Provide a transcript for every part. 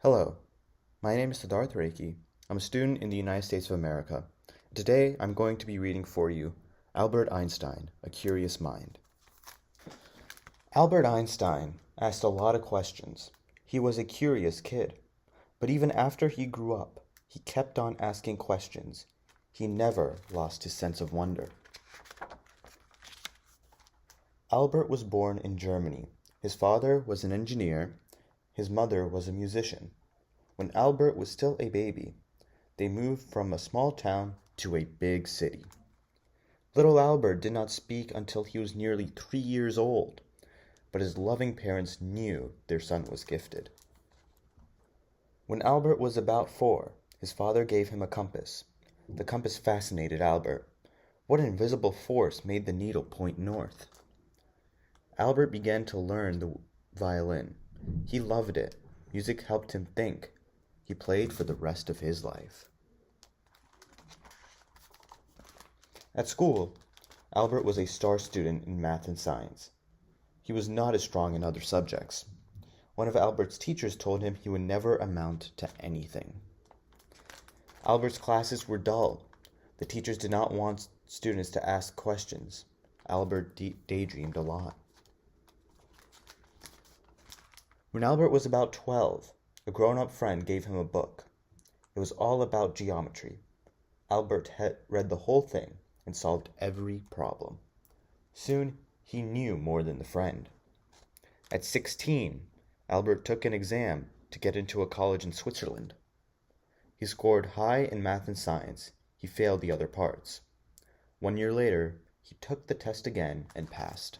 Hello, my name is AStoryADay. I'm a student in the United States of America. Today, I'm going to be reading for you Albert Einstein, A Curious Mind. Albert Einstein asked a lot of questions. He was a curious kid, but even after he grew up, he kept on asking questions. He never lost his sense of wonder. Albert was born in Germany. His father was an engineer. His mother was a musician. When Albert was still a baby, they moved from a small town to a big city. Little Albert did not speak until he was nearly 3 years old, but his loving parents knew their son was gifted. When Albert was about 4, his father gave him a compass. The compass fascinated Albert. What invisible force made the needle point north? Albert began to learn the violin. He loved it. Music helped him think. He played for the rest of his life. At school, Albert was a star student in math and science. He was not as strong in other subjects. One of Albert's teachers told him he would never amount to anything. Albert's classes were dull. The teachers did not want students to ask questions. Albert daydreamed a lot. When Albert was about 12, a grown-up friend gave him a book. It was all about geometry. Albert had read the whole thing and solved every problem. Soon, he knew more than the friend. At 16, Albert took an exam to get into a college in Switzerland. He scored high in math and science. He failed the other parts. 1 year later, he took the test again and passed.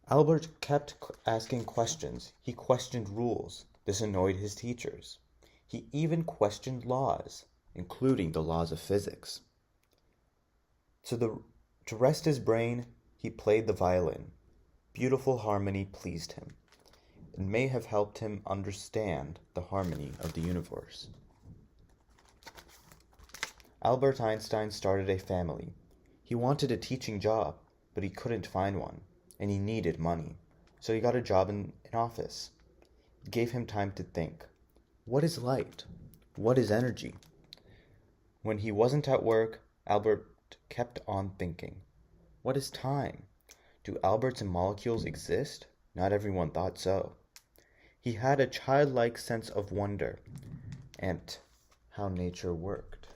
Albert kept asking questions. He questioned rules. This annoyed his teachers. He even questioned laws, including the laws of physics. To rest his brain, he played the violin. Beautiful harmony pleased him. It may have helped him understand the harmony of the universe. Albert Einstein started a family. He wanted a teaching job, but he couldn't find one, and he needed money, so he got a job in an office. It gave him time to think. What is light? What is energy? When he wasn't at work, Albert kept on thinking. What is time? Do Alberts and molecules exist? Not everyone thought so. He had a childlike sense of wonder and how nature worked.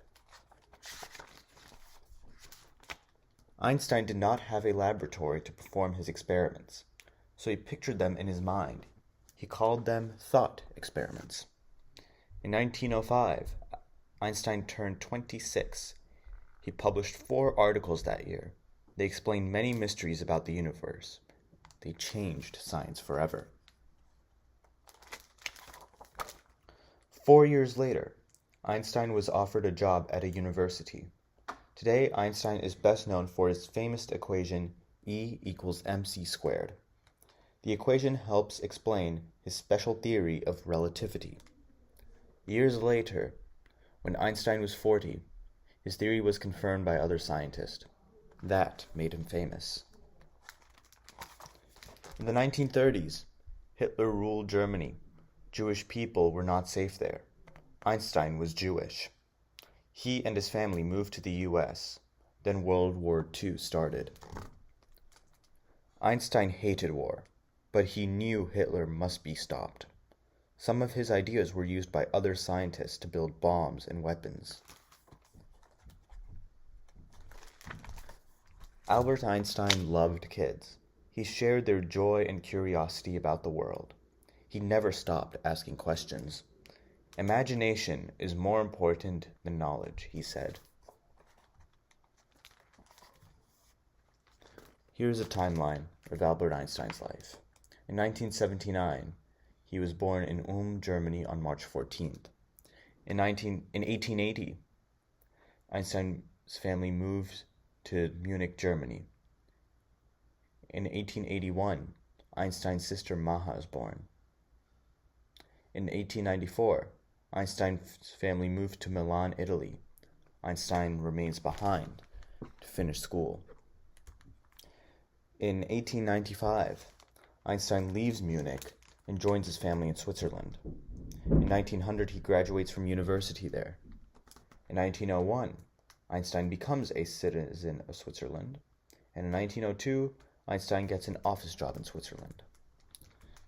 Einstein did not have a laboratory to perform his experiments, so he pictured them in his mind. He called them thought experiments. In 1905, Einstein turned 26. He published 4 articles that year. They explained many mysteries about the universe. They changed science forever. 4 years later, Einstein was offered a job at a university. Today, Einstein is best known for his famous equation E equals mc squared. The equation helps explain his special theory of relativity. Years later, when Einstein was 40, his theory was confirmed by other scientists. That made him famous. In the 1930s, Hitler ruled Germany. Jewish people were not safe there. Einstein was Jewish. He and his family moved to the US. Then World War II started. Einstein hated war, but he knew Hitler must be stopped. Some of his ideas were used by other scientists to build bombs and weapons. Albert Einstein loved kids. He shared their joy and curiosity about the world. He never stopped asking questions. Imagination is more important than knowledge, he said. Here's a timeline of Albert Einstein's life. In 1979, he was born in Ulm, Germany on March 14th. In 1880, Einstein's family moved to Munich, Germany. In 1881, Einstein's sister Maja was born. In 1894, Einstein's family moved to Milan, Italy. Einstein remains behind to finish school. In 1895, Einstein leaves Munich and joins his family in Switzerland. In 1900, he graduates from university there. In 1901, Einstein becomes a citizen of Switzerland. And in 1902, Einstein gets an office job in Switzerland.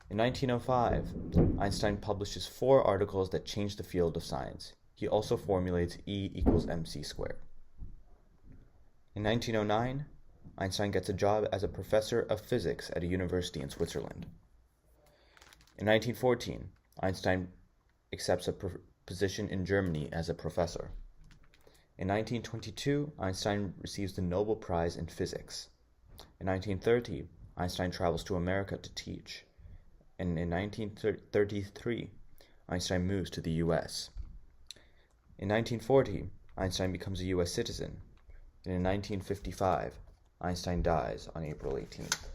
In 1905, Einstein publishes 4 articles that change the field of science. He also formulates E equals mc squared. In 1909, Einstein gets a job as a professor of physics at a university in Switzerland. In 1914, Einstein accepts a position in Germany as a professor. In 1922, Einstein receives the Nobel Prize in Physics. In 1930, Einstein travels to America to teach. And in 1933, Einstein moves to the US. In 1940, Einstein becomes a US citizen. And in 1955, Einstein dies on April 18th.